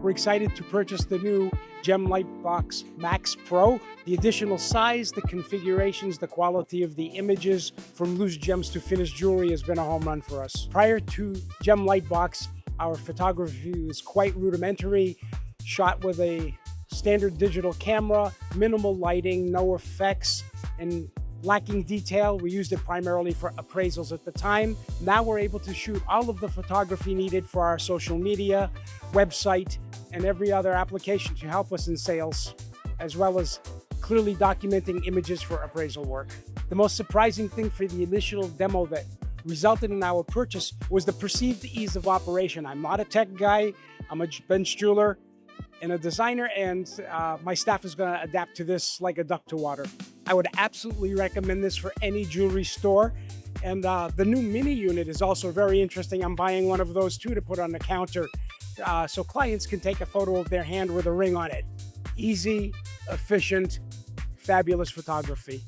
we're excited to purchase the new GemLightbox Max Pro. The additional size, the configurations, the quality of the images from loose gems to finished jewelry has been a home run for us. Prior to GemLightbox, our photography was quite rudimentary, shot with a standard digital camera, minimal lighting, no effects, and lacking detail. We used it primarily for appraisals at the time. Now we're able to shoot all of the photography needed for our social media, website, and every other application to help us in sales, as well as clearly documenting images for appraisal work. The most surprising thing for the initial demo that resulted in our purchase was the perceived ease of operation. I'm not a tech guy, I'm a bench jeweler and a designer, and my staff is going to adapt to this like a duck to water. I would absolutely recommend this for any jewelry store. And the new mini unit is also very interesting. I'm buying one of those too to put on the counter so clients can take a photo of their hand with a ring on it. Easy, efficient, fabulous photography.